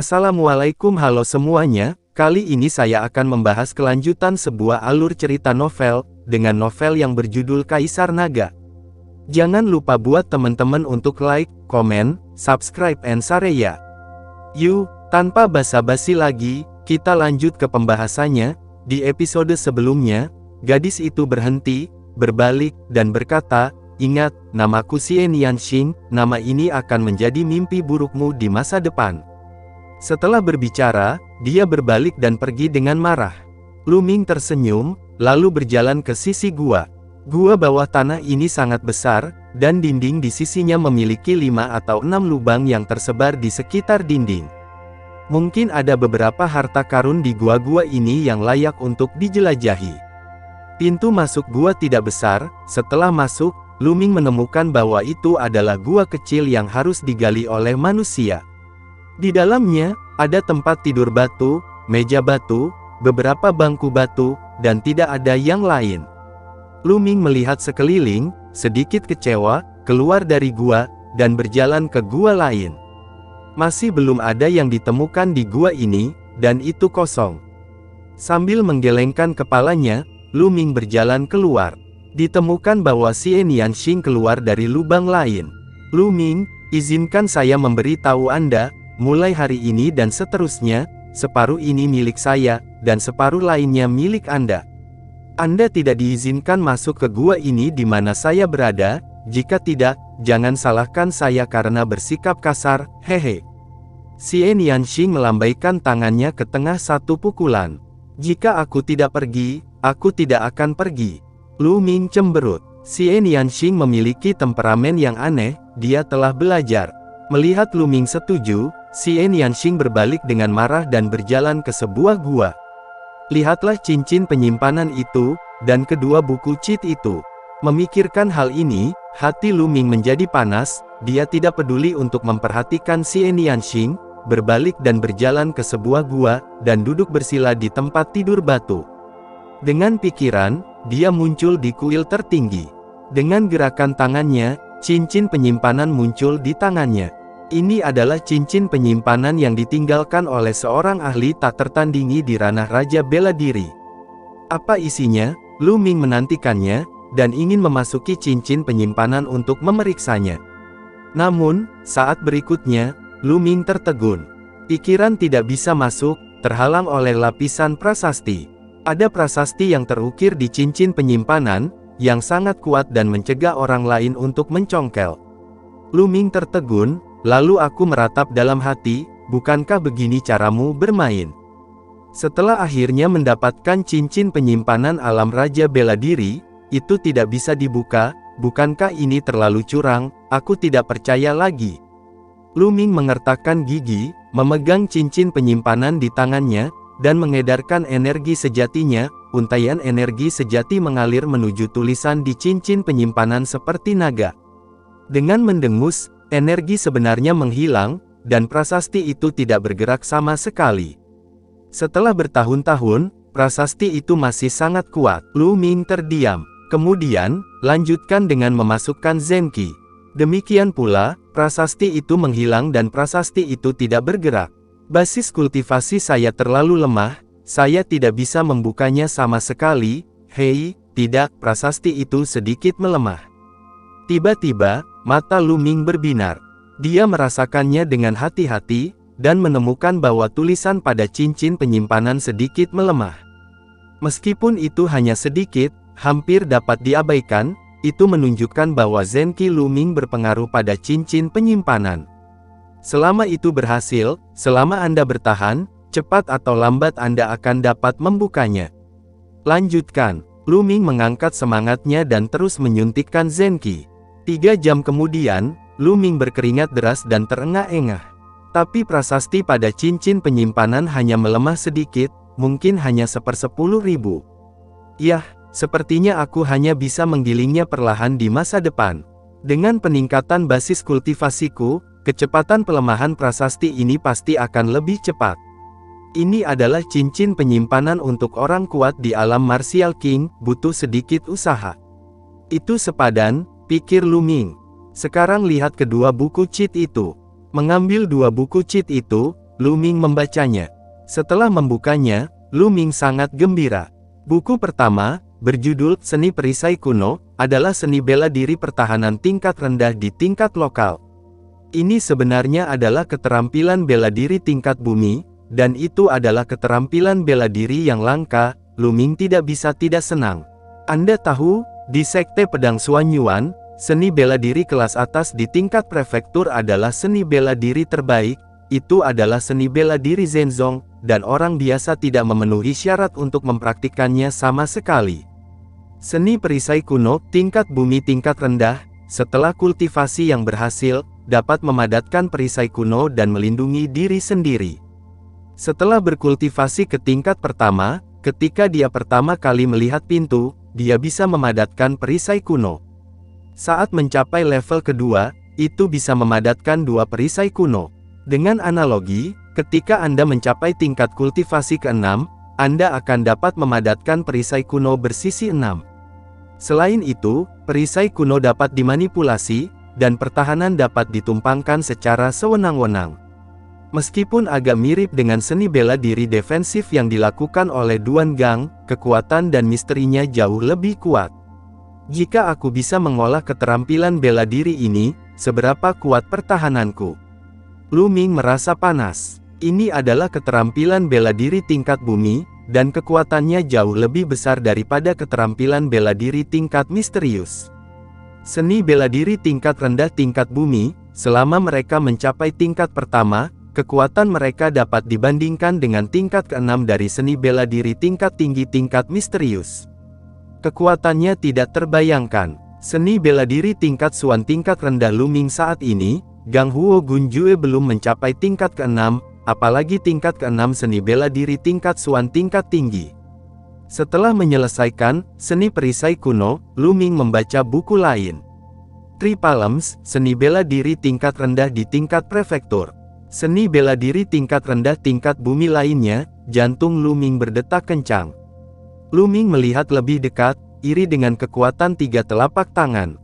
Assalamualaikum, halo semuanya. Kali ini saya akan membahas kelanjutan sebuah alur cerita novel, dengan novel yang berjudul Kaisar Naga. Jangan lupa buat teman-teman untuk like, komen, subscribe, and share ya. Yuk, tanpa basa-basi lagi, kita lanjut ke pembahasannya. Di episode sebelumnya, gadis itu berhenti, berbalik, dan berkata, "Ingat, namaku Xie Nianxing, nama ini akan menjadi mimpi burukmu di masa depan." Setelah berbicara, dia berbalik dan pergi dengan marah. Lu Ming tersenyum, lalu berjalan ke sisi gua. Gua bawah tanah ini sangat besar, dan dinding di sisinya memiliki 5 atau 6 lubang yang tersebar di sekitar dinding. Mungkin ada beberapa harta karun di gua-gua ini yang layak untuk dijelajahi. Pintu masuk gua tidak besar. Setelah masuk, Lu Ming menemukan bahwa itu adalah gua kecil yang harus digali oleh manusia. Di dalamnya, ada tempat tidur batu, meja batu, beberapa bangku batu, dan tidak ada yang lain. Lu Ming melihat sekeliling, sedikit kecewa, keluar dari gua, dan berjalan ke gua lain. Masih belum ada yang ditemukan di gua ini, dan itu kosong. Sambil menggelengkan kepalanya, Lu Ming berjalan keluar. Ditemukan bahwa Xie Nianxing keluar dari lubang lain. "Lu Ming, izinkan saya memberi tahu Anda, mulai hari ini dan seterusnya, separuh ini milik saya, dan separuh lainnya milik Anda. Anda tidak diizinkan masuk ke gua ini di mana saya berada. Jika tidak, jangan salahkan saya karena bersikap kasar, hehe." Xie Nianxing melambaikan tangannya ke tengah satu pukulan. "Jika aku tidak pergi, aku tidak akan pergi." Lu Ming cemberut. Xie Nianxing memiliki temperamen yang aneh, dia telah belajar. Melihat Lu Ming setuju, Xie Nianxing berbalik dengan marah dan berjalan ke sebuah gua. Lihatlah cincin penyimpanan itu, dan kedua buku cheat itu. Memikirkan hal ini, hati Lu Ming menjadi panas. Dia tidak peduli untuk memperhatikan Xie Nianxing, berbalik dan berjalan ke sebuah gua, dan duduk bersila di tempat tidur batu. Dengan pikiran, dia muncul di kuil tertinggi. Dengan gerakan tangannya, cincin penyimpanan muncul di tangannya. Ini adalah cincin penyimpanan yang ditinggalkan oleh seorang ahli tak tertandingi di ranah Raja Bela Diri. Apa isinya? Lu Ming menantikannya, dan ingin memasuki cincin penyimpanan untuk memeriksanya. Namun, saat berikutnya, Lu Ming tertegun. Pikiran tidak bisa masuk, terhalang oleh lapisan prasasti. Ada prasasti yang terukir di cincin penyimpanan, yang sangat kuat dan mencegah orang lain untuk mencongkel. Lu Ming tertegun, lalu aku meratap dalam hati, bukankah begini caramu bermain? Setelah akhirnya mendapatkan cincin penyimpanan alam Raja Bela Diri, itu tidak bisa dibuka, bukankah ini terlalu curang? Aku tidak percaya lagi. Lu Ming mengertakkan gigi, memegang cincin penyimpanan di tangannya, dan mengedarkan energi sejatinya. Untaian energi sejati mengalir menuju tulisan di cincin penyimpanan seperti naga. Dengan mendengus, energi sebenarnya menghilang, dan prasasti itu tidak bergerak sama sekali. Setelah bertahun-tahun, prasasti itu masih sangat kuat. Lu Ming terdiam. Kemudian, lanjutkan dengan memasukkan Zenki. Demikian pula, prasasti itu menghilang dan prasasti itu tidak bergerak. Basis kultivasi saya terlalu lemah, saya tidak bisa membukanya sama sekali. Hei, tidak, prasasti itu sedikit melemah. Tiba-tiba, mata Lu Ming berbinar. Dia merasakannya dengan hati-hati, dan menemukan bahwa tulisan pada cincin penyimpanan sedikit melemah. Meskipun itu hanya sedikit, hampir dapat diabaikan, itu menunjukkan bahwa Zenki Lu Ming berpengaruh pada cincin penyimpanan. Selama itu berhasil, selama Anda bertahan, cepat atau lambat Anda akan dapat membukanya. Lanjutkan. Lu Ming mengangkat semangatnya dan terus menyuntikkan Zenki. 3 jam kemudian, Lu Ming berkeringat deras dan terengah-engah. Tapi prasasti pada cincin penyimpanan hanya melemah sedikit, mungkin hanya 1/10.000. Yah, sepertinya aku hanya bisa menggilingnya perlahan di masa depan. Dengan peningkatan basis kultivasiku, kecepatan pelemahan prasasti ini pasti akan lebih cepat. Ini adalah cincin penyimpanan untuk orang kuat di alam Martial King, butuh sedikit usaha. Itu sepadan, pikir Lu Ming. Sekarang lihat kedua buku cheat itu. Mengambil 2 buku cheat itu, Lu Ming membacanya. Setelah membukanya, Lu Ming sangat gembira. Buku pertama, berjudul Seni Perisai Kuno, adalah seni bela diri pertahanan tingkat rendah di tingkat lokal. Ini sebenarnya adalah keterampilan bela diri tingkat bumi, dan itu adalah keterampilan bela diri yang langka. Lu Ming tidak bisa tidak senang. Anda tahu, di Sekte Pedang Xuanyuan, seni bela diri kelas atas di tingkat prefektur adalah seni bela diri terbaik. Itu adalah seni bela diri Zenzong, dan orang biasa tidak memenuhi syarat untuk mempraktikkannya sama sekali. Seni perisai kuno, tingkat bumi tingkat rendah, setelah kultivasi yang berhasil, dapat memadatkan perisai kuno dan melindungi diri sendiri. Setelah berkultivasi ke tingkat pertama, ketika dia pertama kali melihat pintu, dia bisa memadatkan perisai kuno. Saat mencapai level kedua, itu bisa memadatkan 2 perisai kuno. Dengan analogi, ketika Anda mencapai tingkat kultivasi ke-6, Anda akan dapat memadatkan perisai kuno bersisi 6. Selain itu, perisai kuno dapat dimanipulasi, dan pertahanan dapat ditumpangkan secara sewenang-wenang. Meskipun agak mirip dengan seni bela diri defensif yang dilakukan oleh Duan Gang, kekuatan dan misterinya jauh lebih kuat. Jika aku bisa mengolah keterampilan bela diri ini, seberapa kuat pertahananku? Lu Ming merasa panas. Ini adalah keterampilan bela diri tingkat bumi, dan kekuatannya jauh lebih besar daripada keterampilan bela diri tingkat misterius. Seni bela diri tingkat rendah tingkat bumi, selama mereka mencapai tingkat pertama, kekuatan mereka dapat dibandingkan dengan tingkat ke-6 dari seni bela diri tingkat tinggi tingkat misterius. Kekuatannya tidak terbayangkan. Seni bela diri tingkat Xuan tingkat rendah Lu Ming saat ini, Gang Huo Gunjue belum mencapai tingkat ke-6, apalagi tingkat ke-6 seni bela diri tingkat Xuan tingkat tinggi. Setelah menyelesaikan seni perisai kuno, Lu Ming membaca buku lain. Three Palms, seni bela diri tingkat rendah di tingkat prefektur. Seni bela diri tingkat rendah tingkat bumi lainnya, jantung Lu Ming berdetak kencang. Lu Ming melihat lebih dekat, iri dengan kekuatan 3 telapak tangan.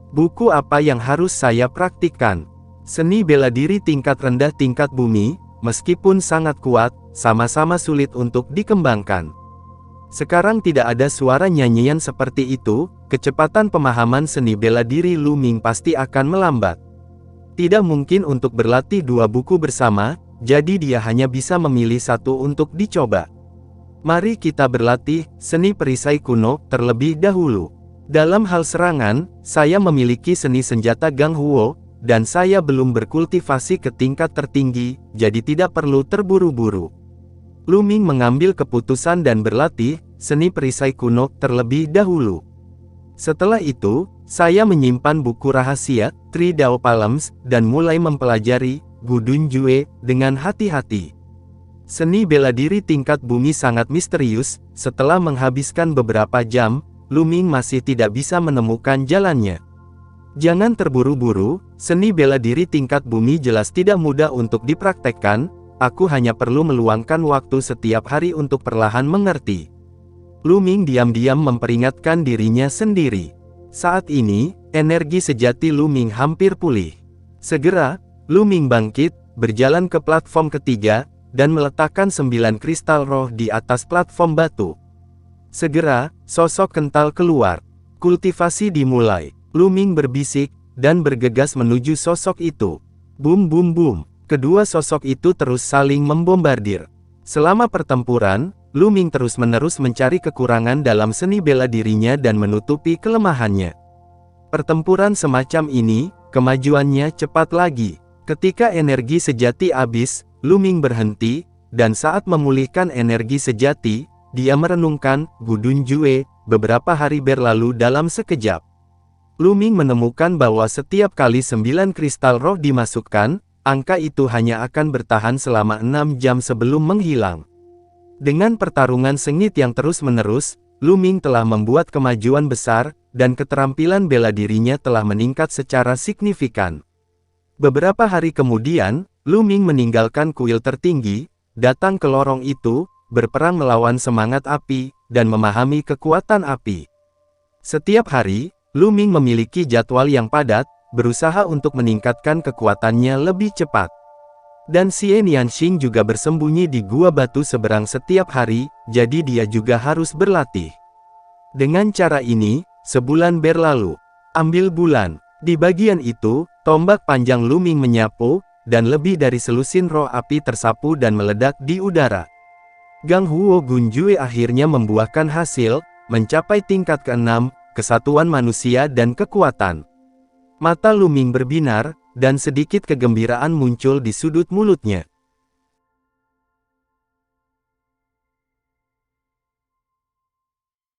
Buku apa yang harus saya praktikkan? Seni bela diri tingkat rendah tingkat bumi, meskipun sangat kuat, sama-sama sulit untuk dikembangkan. Sekarang tidak ada suara nyanyian seperti itu, kecepatan pemahaman seni bela diri Lu Ming pasti akan melambat. Tidak mungkin untuk berlatih 2 buku bersama, jadi dia hanya bisa memilih 1 untuk dicoba. Mari kita berlatih seni perisai kuno terlebih dahulu. Dalam hal serangan, saya memiliki seni senjata Gang Huo, dan saya belum berkultivasi ke tingkat tertinggi, jadi tidak perlu terburu-buru. Lu Ming mengambil keputusan dan berlatih seni perisai kuno terlebih dahulu. Setelah itu, saya menyimpan buku rahasia, Three Dao Palms, dan mulai mempelajari Gudun Jue dengan hati-hati. Seni bela diri tingkat bumi sangat misterius. Setelah menghabiskan beberapa jam, Lu Ming masih tidak bisa menemukan jalannya. Jangan terburu-buru, seni bela diri tingkat bumi jelas tidak mudah untuk dipraktekkan. Aku hanya perlu meluangkan waktu setiap hari untuk perlahan mengerti. Lu Ming diam-diam memperingatkan dirinya sendiri. Saat ini, energi sejati Lu Ming hampir pulih. Segera, Lu Ming bangkit, berjalan ke platform ketiga, dan meletakkan 9 kristal roh di atas platform batu. Segera, sosok kental keluar. Kultivasi dimulai. Lu Ming berbisik, dan bergegas menuju sosok itu. Bum bum bum. Kedua sosok itu terus saling membombardir. Selama pertempuran, Lu Ming terus-menerus mencari kekurangan dalam seni bela dirinya dan menutupi kelemahannya. Pertempuran semacam ini, kemajuannya cepat lagi. Ketika energi sejati habis, Lu Ming berhenti, dan saat memulihkan energi sejati, dia merenungkan Gudun Jue beberapa hari berlalu dalam sekejap. Lu Ming menemukan bahwa setiap kali 9 kristal roh dimasukkan, angka itu hanya akan bertahan selama 6 jam sebelum menghilang. Dengan pertarungan sengit yang terus-menerus, Lu Ming telah membuat kemajuan besar, dan keterampilan bela dirinya telah meningkat secara signifikan. Beberapa hari kemudian, Lu Ming meninggalkan kuil tertinggi, datang ke lorong itu, berperang melawan semangat api, dan memahami kekuatan api. Setiap hari, Lu Ming memiliki jadwal yang padat, berusaha untuk meningkatkan kekuatannya lebih cepat. Dan Xie Nianxing juga bersembunyi di gua batu seberang setiap hari, jadi dia juga harus berlatih. Dengan cara ini, sebulan berlalu. Ambil bulan. Di bagian itu, tombak panjang Luming menyapu, dan lebih dari selusin roh api tersapu dan meledak di udara. Gang Huo Gunjue akhirnya membuahkan hasil, mencapai tingkat ke-6, kesatuan manusia dan kekuatan. Mata Luming berbinar, dan sedikit kegembiraan muncul di sudut mulutnya.